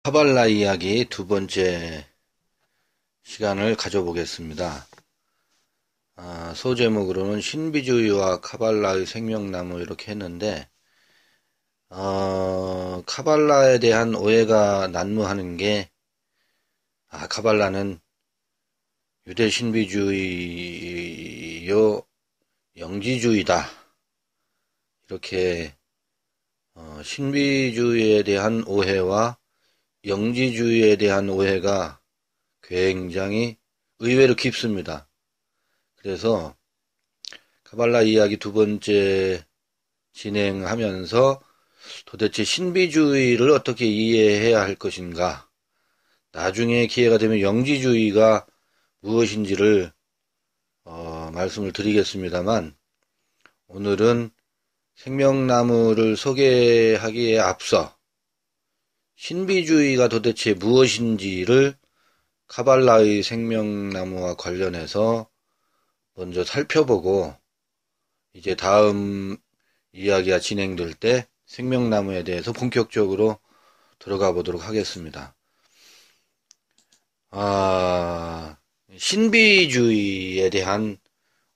카발라 이야기 두 번째 시간을 가져보겠습니다. 소제목으로는 신비주의와 카발라의 생명나무 이렇게 했는데, 카발라에 대한 오해가 난무하는 게, 카발라는 유대 신비주의요, 영지주의다. 이렇게, 신비주의에 대한 오해와 영지주의에 대한 오해가 굉장히 의외로 깊습니다. 그래서 카발라 이야기 두 번째 진행하면서 도대체 신비주의를 어떻게 이해해야 할 것인가, 나중에 기회가 되면 영지주의가 무엇인지를 말씀을 드리겠습니다만, 오늘은 생명나무를 소개하기에 앞서 신비주의가 도대체 무엇인지를 카발라의 생명나무와 관련해서 먼저 살펴보고, 이제 다음 이야기가 진행될 때 생명나무에 대해서 본격적으로 들어가 보도록 하겠습니다. 신비주의에 대한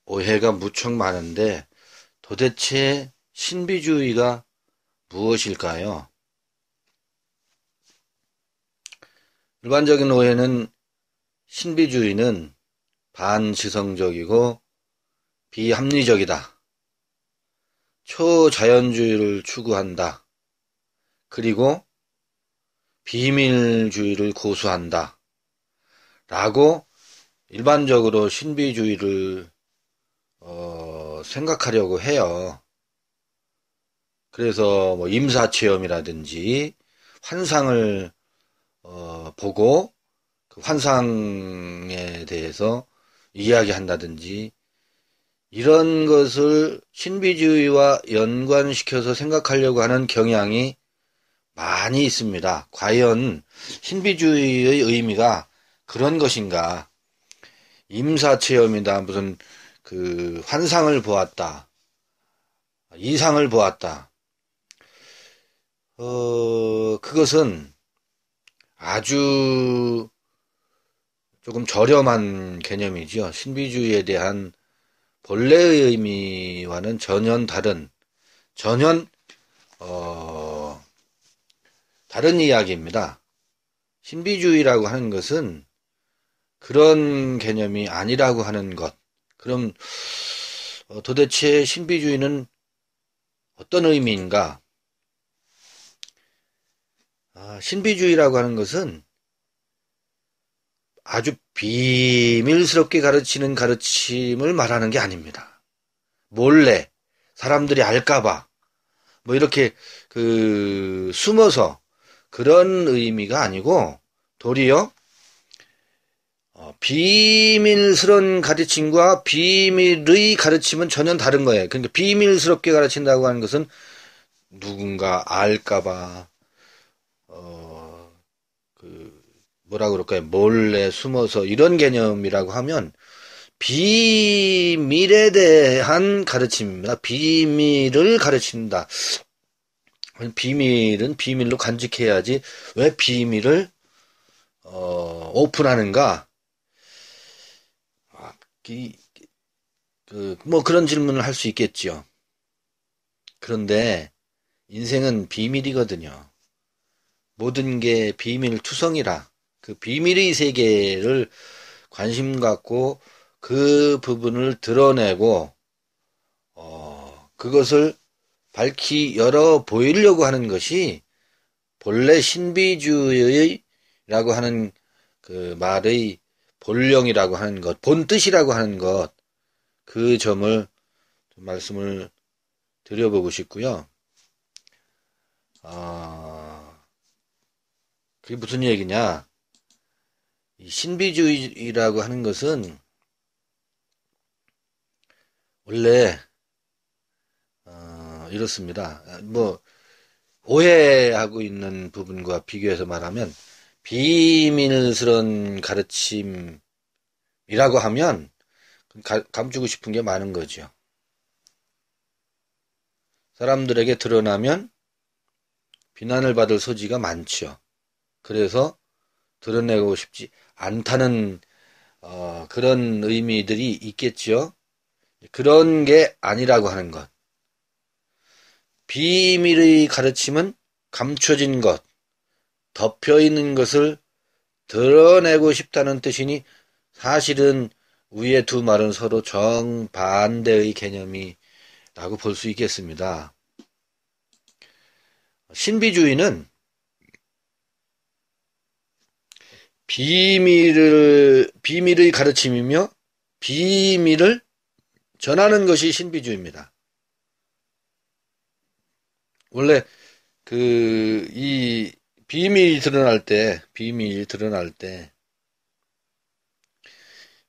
오해가 무척 많은데, 도대체 신비주의가 무엇일까요? 일반적인 오해는 신비주의는 반지성적이고 비합리적이다. 초자연주의를 추구한다. 그리고 비밀주의를 고수한다. 라고 일반적으로 신비주의를 생각하려고 해요. 그래서 뭐 임사체험이라든지 환상을 보고 그 환상에 대해서 이야기한다든지, 이런 것을 신비주의와 연관시켜서 생각하려고 하는 경향이 많이 있습니다. 과연 신비주의의 의미가 그런 것인가? 임사체험이다, 무슨 그 환상을 보았다, 이상을 보았다. 그것은 아주 조금 저렴한 개념이죠. 신비주의에 대한 본래의 의미와는 전혀 다른 이야기입니다. 신비주의라고 하는 것은 그런 개념이 아니라고 하는 것. 그럼 도대체 신비주의는 어떤 의미인가? 신비주의라고 하는 것은 아주 비밀스럽게 가르치는 가르침을 말하는 게 아닙니다. 몰래 사람들이 알까봐 뭐 이렇게 숨어서 그런 의미가 아니고, 도리어 비밀스러운 가르침과 비밀의 가르침은 전혀 다른 거예요. 그러니까 비밀스럽게 가르친다고 하는 것은 누군가 알까봐 뭐라 그럴까요? 몰래 숨어서 이런 개념이라고 하면 비밀에 대한 가르침입니다. 비밀을 가르친다. 비밀은 비밀로 간직해야지 왜 비밀을 오픈하는가? 뭐 그런 질문을 할 수 있겠죠. 그런데 인생은 비밀이거든요. 모든 게 비밀투성이라 그 비밀의 세계를 관심 갖고 그 부분을 드러내고 그것을 밝히 열어 보이려고 하는 것이 본래 신비주의라고 하는 그 말의 본령이라고 하는 것, 본뜻이라고 하는 것, 그 점을 좀 말씀을 드려보고 싶고요. 그게 무슨 얘기냐? 이 신비주의라고 하는 것은 원래 이렇습니다. 뭐 오해하고 있는 부분과 비교해서 말하면, 비밀스러운 가르침이라고 하면 감추고 싶은 게 많은 거죠. 사람들에게 드러나면 비난을 받을 소지가 많죠. 그래서 드러내고 싶지 않다는 그런 의미들이 있겠죠. 그런 게 아니라고 하는 것. 비밀의 가르침은 감춰진 것, 덮여 있는 것을 드러내고 싶다는 뜻이니 사실은 위의 두 말은 서로 정반대의 개념이라고 볼 수 있겠습니다. 신비주의는 비밀의 가르침이며 비밀을 전하는 것이 신비주의입니다. 원래 이 비밀이 드러날 때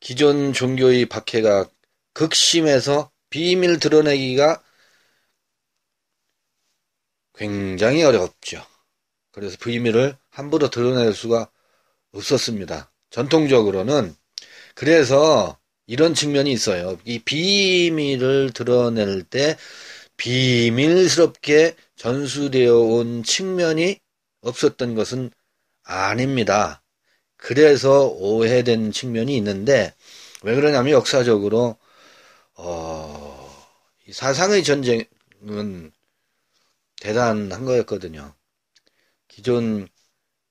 기존 종교의 박해가 극심해서 비밀 드러내기가 굉장히 어렵죠. 그래서 비밀을 함부로 드러낼 수가 없었습니다. 전통적으로는. 그래서 이런 측면이 있어요. 이 비밀을 드러낼 때 비밀스럽게 전수되어 온 측면이 없었던 것은 아닙니다. 그래서 오해된 측면이 있는데, 왜 그러냐면 역사적으로 이 사상의 전쟁은 대단한 거였거든요. 기존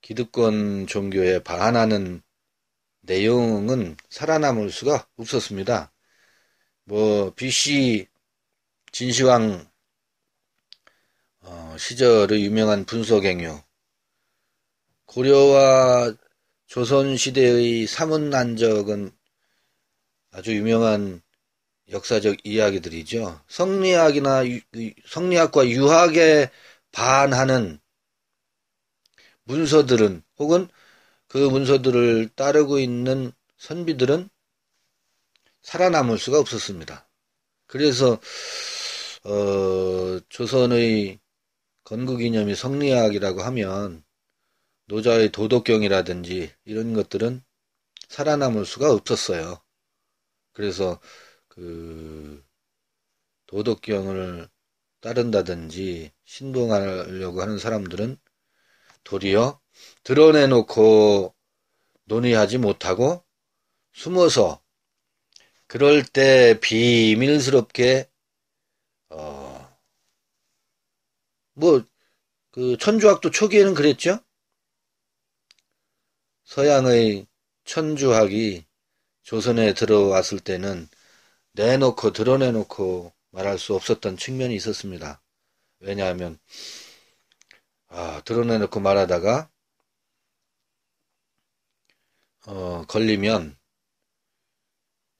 기득권 종교에 반하는 내용은 살아남을 수가 없었습니다. BC 진시황 시절의 유명한 분서갱요, 고려와 조선시대의 사문난적은 아주 유명한 역사적 이야기들이죠. 성리학과 유학에 반하는 문서들은, 혹은 그 문서들을 따르고 있는 선비들은 살아남을 수가 없었습니다. 그래서 조선의 건국이념이 성리학이라고 하면 노자의 도덕경이라든지 이런 것들은 살아남을 수가 없었어요. 그래서 도덕경을 따른다든지 신봉하려고 하는 사람들은 도리어 드러내놓고 논의하지 못하고 숨어서 그럴 때 비밀스럽게 천주학도 초기에는 그랬죠. 서양의 천주학이 조선에 들어왔을 때는 드러내놓고 말할 수 없었던 측면이 있었습니다. 왜냐하면 드러내놓고 말하다가 걸리면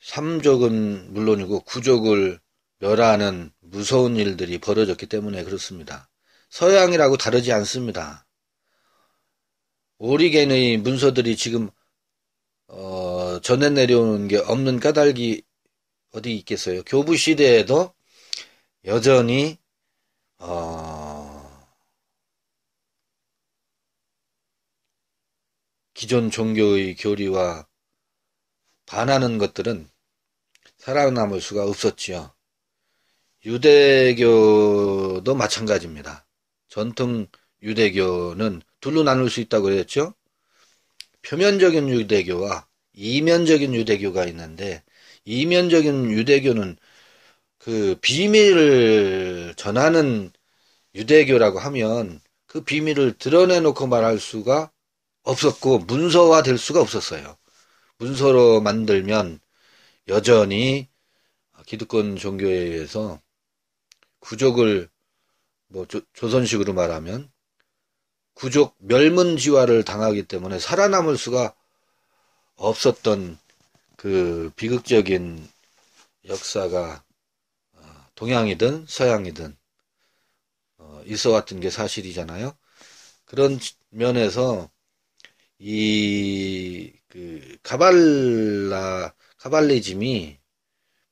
삼족은 물론이고 구족을 멸하는 무서운 일들이 벌어졌기 때문에 그렇습니다. 서양이라고 다르지 않습니다. 오리겐의 문서들이 지금 전해 내려오는 게 없는 까닭이 어디 있겠어요. 교부 시대에도 여전히 기존 종교의 교리와 반하는 것들은 살아남을 수가 없었지요. 유대교도 마찬가지입니다. 전통 유대교는 둘로 나눌 수 있다고 그랬죠. 표면적인 유대교와 이면적인 유대교가 있는데, 이면적인 유대교는 그 비밀을 전하는 유대교라고 하면 그 비밀을 드러내놓고 말할 수가 없었고 문서화 될 수가 없었어요. 문서로 만들면 여전히 기득권 종교에 의해서 구족을 조선식으로 말하면 구족 멸문지화를 당하기 때문에 살아남을 수가 없었던 그 비극적인 역사가 동양이든 서양이든 있어왔던 게 사실이잖아요. 그런 면에서 카발리즘이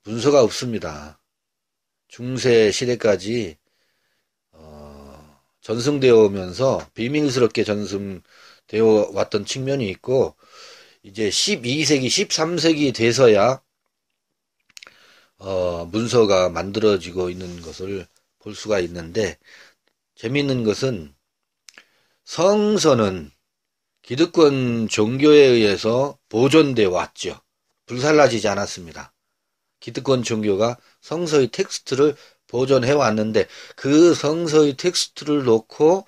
문서가 없습니다. 중세 시대까지 전승되어 오면서 비밀스럽게 전승되어 왔던 측면이 있고, 이제 12세기, 13세기 돼서야 문서가 만들어지고 있는 것을 볼 수가 있는데, 재미있는 것은 성서는 기득권 종교에 의해서 보존되어 왔죠. 불살라지지 않았습니다. 기득권 종교가 성서의 텍스트를 보존해 왔는데 그 성서의 텍스트를 놓고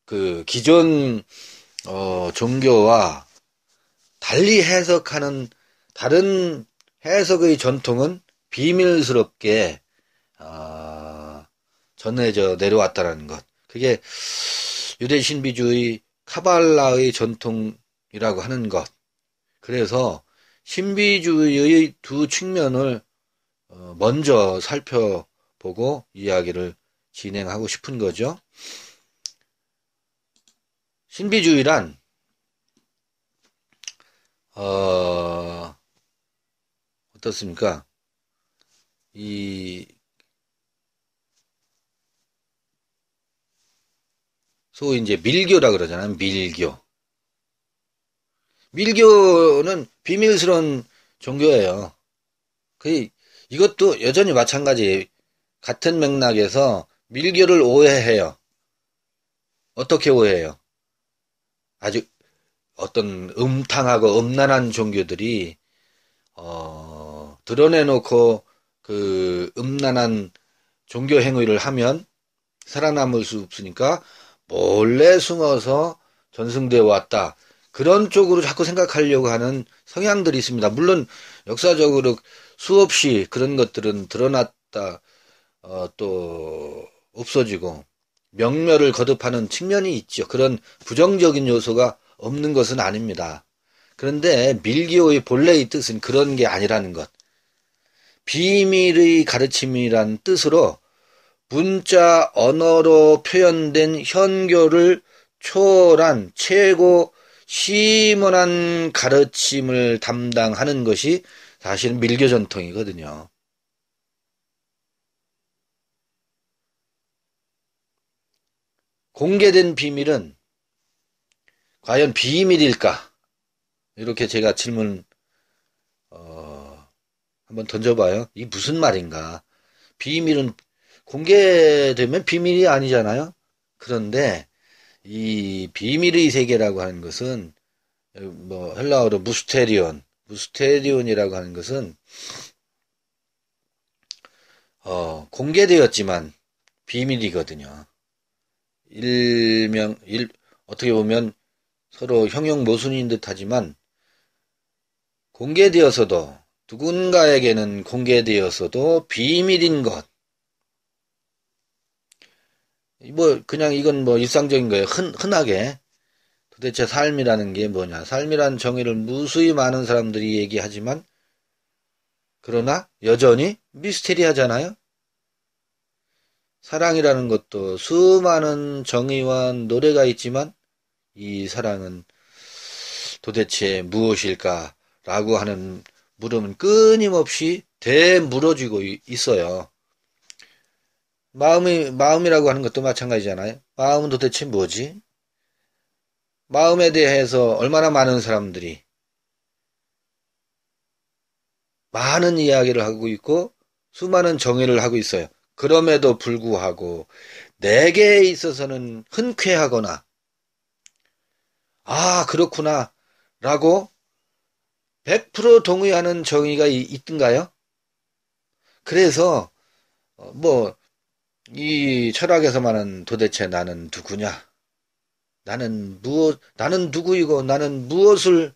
그 기존 종교와 달리 해석하는 다른 해석의 전통은 비밀스럽게 전해져 내려왔다는 것. 그게 유대 신비주의 카발라의 전통이라고 하는 것. 그래서 신비주의의 두 측면을 먼저 살펴보고 이야기를 진행하고 싶은 거죠. 신비주의란 어떻습니까? 소위 이제 밀교라 그러잖아요. 밀교. 밀교는 비밀스러운 종교예요. 이것도 여전히 마찬가지. 같은 맥락에서 밀교를 오해해요. 어떻게 오해해요? 아주 어떤 음탕하고 음란한 종교들이 드러내놓고 그 음란한 종교 행위를 하면 살아남을 수 없으니까 몰래 숨어서 전승되어 왔다. 그런 쪽으로 자꾸 생각하려고 하는 성향들이 있습니다. 물론 역사적으로 수없이 그런 것들은 드러났다 또 없어지고 명멸을 거듭하는 측면이 있죠. 그런 부정적인 요소가 없는 것은 아닙니다. 그런데 밀교의 본래의 뜻은 그런 게 아니라는 것. 비밀의 가르침이란 뜻으로 문자 언어로 표현된 현교를 초월한 최고 심원한 가르침을 담당하는 것이 사실 밀교 전통이거든요. 공개된 비밀은 과연 비밀일까? 이렇게 제가 질문 한번 던져봐요. 이게 무슨 말인가? 비밀은 공개되면 비밀이 아니잖아요. 그런데 이 비밀의 세계라고 하는 것은 뭐 헬라어로 무스테리온이라고 하는 것은 공개되었지만 비밀이거든요. 어떻게 보면 서로 형용 모순인 듯하지만 공개되어서도 누군가에게는 공개되어서도 비밀인 것. 그냥 이건 일상적인 거예요. 흔하게. 도대체 삶이라는 게 뭐냐. 삶이란 정의를 무수히 많은 사람들이 얘기하지만, 그러나 여전히 미스테리하잖아요. 사랑이라는 것도 수많은 정의와 노래가 있지만, 이 사랑은 도대체 무엇일까라고 하는 물음은 끊임없이 되물어지고 있어요. 마음이라고 하는 것도 마찬가지잖아요. 마음은 도대체 뭐지? 마음에 대해서 얼마나 많은 사람들이 많은 이야기를 하고 있고 수많은 정의를 하고 있어요. 그럼에도 불구하고 내게 있어서는 흔쾌하거나 그렇구나 라고 100% 동의하는 정의가 있던가요? 그래서 이 철학에서 말하는 도대체 나는 누구냐? 나는 누구이고 나는 무엇을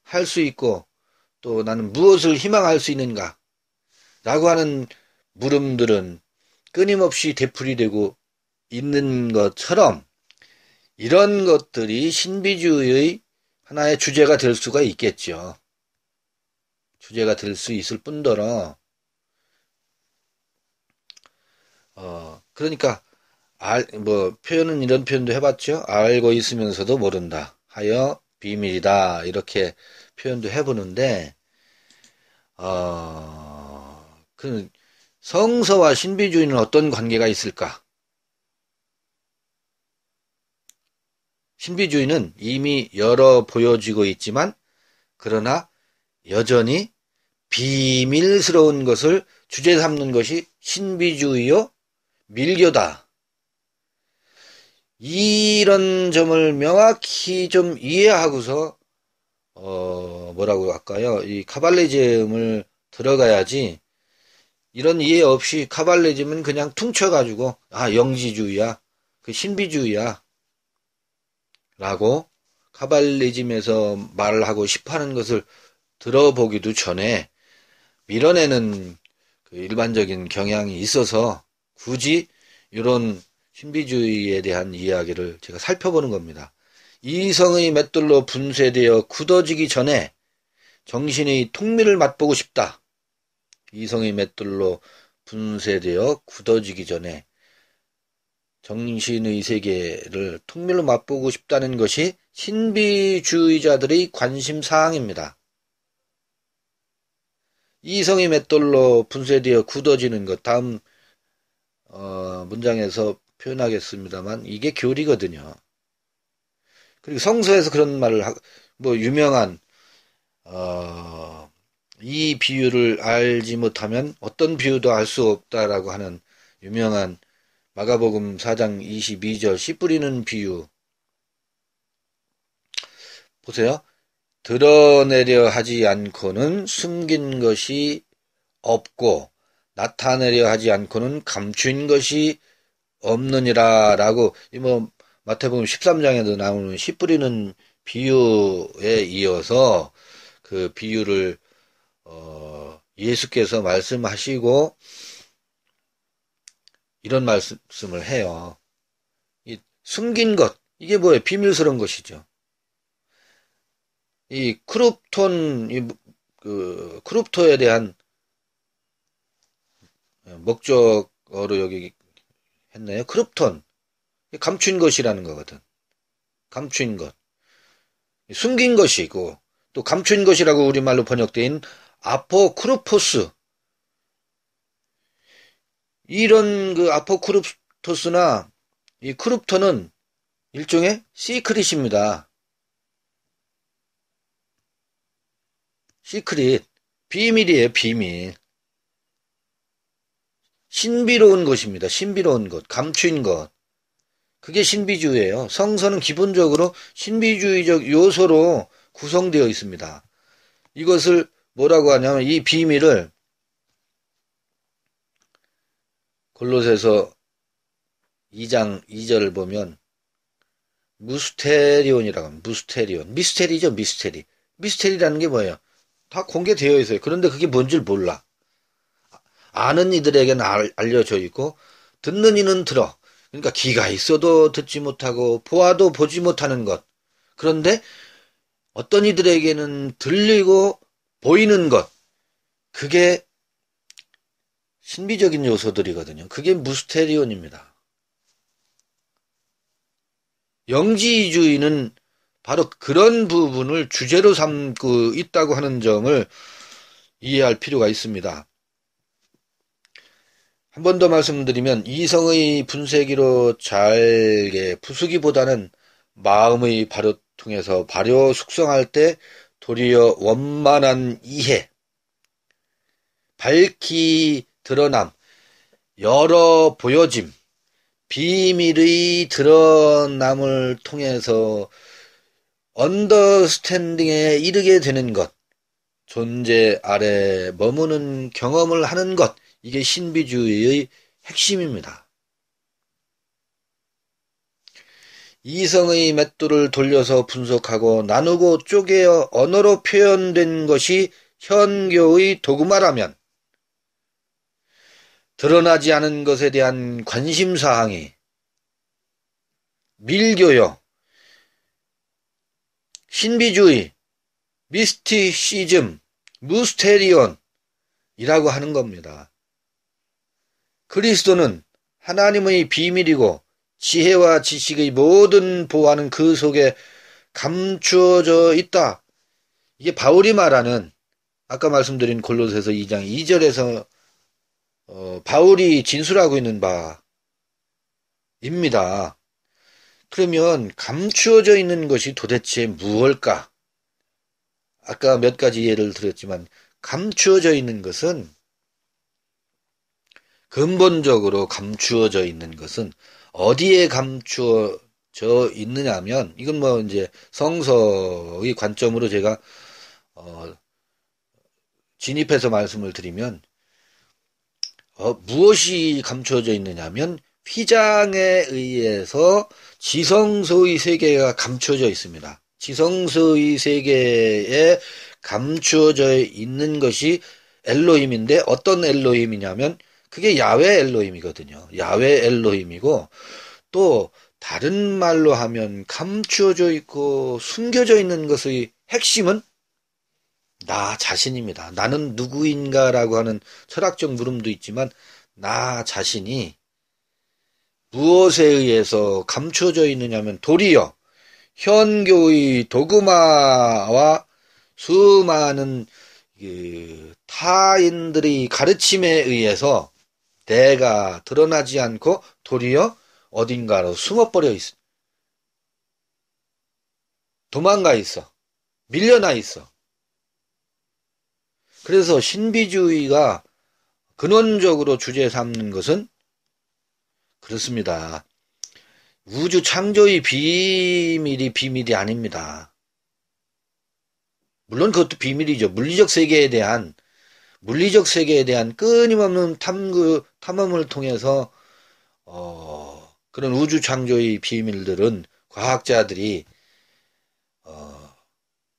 할 수 있고 또 나는 무엇을 희망할 수 있는가? 라고 하는 물음들은 끊임없이 되풀이되고 있는 것처럼 이런 것들이 신비주의의 하나의 주제가 될 수가 있겠죠. 주제가 될 수 있을 뿐더러 그러니까 표현은 이런 표현도 해봤죠. 알고 있으면서도 모른다 하여 비밀이다 이렇게 표현도 해보는데 그 성서와 신비주의는 어떤 관계가 있을까? 신비주의는 이미 열어 보여지고 있지만 그러나 여전히 비밀스러운 것을 주제 삼는 것이 신비주의요 밀교다. 이런 점을 명확히 좀 이해하고서 뭐라고 할까요? 이 카발리즘을 들어가야지, 이런 이해 없이 카발리즘은 그냥 퉁쳐가지고 영지주의야, 그 신비주의야 라고 카발리즘에서 말을 하고 싶어하는 것을 들어보기도 전에 밀어내는 그 일반적인 경향이 있어서 굳이 이런 신비주의에 대한 이야기를 제가 살펴보는 겁니다. 이성의 맷돌로 분쇄되어 굳어지기 전에 정신의 통밀을 맛보고 싶다. 이성의 맷돌로 분쇄되어 굳어지기 전에 정신의 세계를 통밀로 맛보고 싶다는 것이 신비주의자들의 관심사항입니다. 이성의 맷돌로 분쇄되어 굳어지는 것, 다음 문장에서 표현하겠습니다만 이게 교리거든요. 그리고 성서에서 그런 말을 유명한 이 비유를 알지 못하면 어떤 비유도 알 수 없다라고 하는 유명한 마가복음 4장 22절 씨 뿌리는 비유 보세요. 드러내려 하지 않고는 숨긴 것이 없고 나타내려 하지 않고는 감추인 것이 없느니라 라고 마태복음 13장에도 나오는 씨 뿌리는 비유에 이어서 그 비유를 예수께서 말씀하시고 이런 말씀을 해요. 이 숨긴 것, 이게 뭐예요? 비밀스러운 것이죠. 이 크룹토에 대한 목적어로 여기 했네요. 크룹톤. 감춘 것이라는 거거든. 감춘 것. 숨긴 것이고, 또 감춘 것이라고 우리말로 번역된 아포크루포스. 이런 그 아포크루토스나 이 크룹토는 일종의 시크릿입니다. 시크릿. 비밀이에요, 비밀. 신비로운 것입니다. 신비로운 것, 감추인 것. 그게 신비주의예요. 성서는 기본적으로 신비주의적 요소로 구성되어 있습니다. 이것을 뭐라고 하냐면 이 비밀을 골로새서 2장 2절을 보면 무스테리온이라고 합니다. 무스테리온. 미스테리죠, 미스테리. 미스테리라는 게 뭐예요? 다 공개되어 있어요. 그런데 그게 뭔지를 몰라. 아는 이들에게는 알려져 있고 듣는 이는 들어. 그러니까 귀가 있어도 듣지 못하고 보아도 보지 못하는 것. 그런데 어떤 이들에게는 들리고 보이는 것. 그게 신비적인 요소들이거든요. 그게 무스테리온입니다. 영지주의는 바로 그런 부분을 주제로 삼고 있다고 하는 점을 이해할 필요가 있습니다. 한 번 더 말씀드리면 이성의 분쇄기로 잘게 부수기보다는 마음의 발효통해서 발효 숙성할 때 도리어 원만한 이해, 밝히 드러남, 열어 보여짐, 비밀의 드러남을 통해서 언더스탠딩에 이르게 되는 것, 존재 아래 머무는 경험을 하는 것, 이게 신비주의의 핵심입니다. 이성의 맷돌을 돌려서 분석하고 나누고 쪼개어 언어로 표현된 것이 현교의 도구마라면 드러나지 않은 것에 대한 관심사항이 밀교요, 신비주의, 미스티시즘, 무스테리온이라고 하는 겁니다. 그리스도는 하나님의 비밀이고 지혜와 지식의 모든 보화는 그 속에 감추어져 있다. 이게 바울이 말하는 아까 말씀드린 골로새서 2장 2절에서 바울이 진술하고 있는 바입니다. 그러면 감추어져 있는 것이 도대체 무엇일까? 아까 몇 가지 예를 들었지만 감추어져 있는 것은 근본적으로 감추어져 있는 것은 어디에 감추어져 있느냐면, 이건 뭐 이제 성서의 관점으로 제가 진입해서 말씀을 드리면, 무엇이 감춰져 있느냐면 휘장에 의해서 지성소의 세계가 감춰져 있습니다. 지성소의 세계에 감춰져 있는 것이 엘로힘인데, 어떤 엘로힘이냐면 그게 야훼 엘로힘이거든요. 야훼 엘로힘이고, 또 다른 말로 하면 감추어져 있고 숨겨져 있는 것의 핵심은 나 자신입니다. 나는 누구인가라고 하는 철학적 물음도 있지만, 나 자신이 무엇에 의해서 감춰져 있느냐면 도리어 현교의 도그마와 수많은 타인들의 가르침에 의해서 내가 드러나지 않고 도리어 어딘가로 숨어버려 있어. 도망가 있어. 밀려나 있어. 그래서 신비주의가 근원적으로 주제 삼는 것은 그렇습니다. 우주 창조의 비밀이 아닙니다. 물론 그것도 비밀이죠. 물리적 세계에 대한 끊임없는 탐험을 통해서 그런 우주 창조의 비밀들은 과학자들이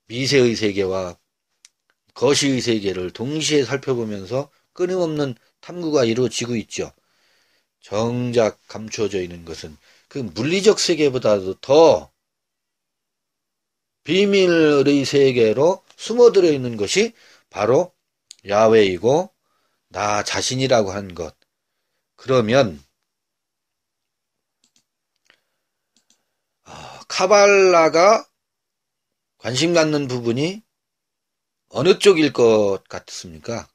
미세의 세계와 거시의 세계를 동시에 살펴보면서 끊임없는 탐구가 이루어지고 있죠. 정작 감추어져 있는 것은 그 물리적 세계보다도 더 비밀의 세계로 숨어들어 있는 것이 바로 야훼이고 나 자신이라고 하는 것. 그러면 카발라가 관심 갖는 부분이 어느 쪽일 것 같습니까?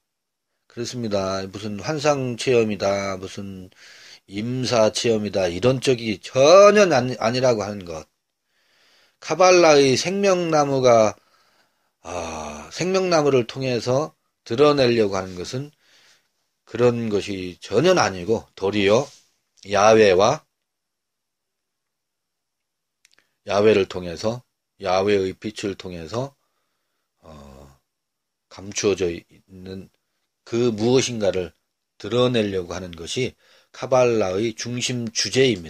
그렇습니다. 무슨 환상 체험이다, 무슨 임사 체험이다, 이런 쪽이 전혀 아니라고 하는 것. 카발라의 생명나무를 통해서 드러내려고 하는 것은 그런 것이 전혀 아니고 도리어 야훼를 통해서, 야훼의 빛을 통해서 감추어져 있는 그 무엇인가를 드러내려고 하는 것이 카발라의 중심 주제입니다.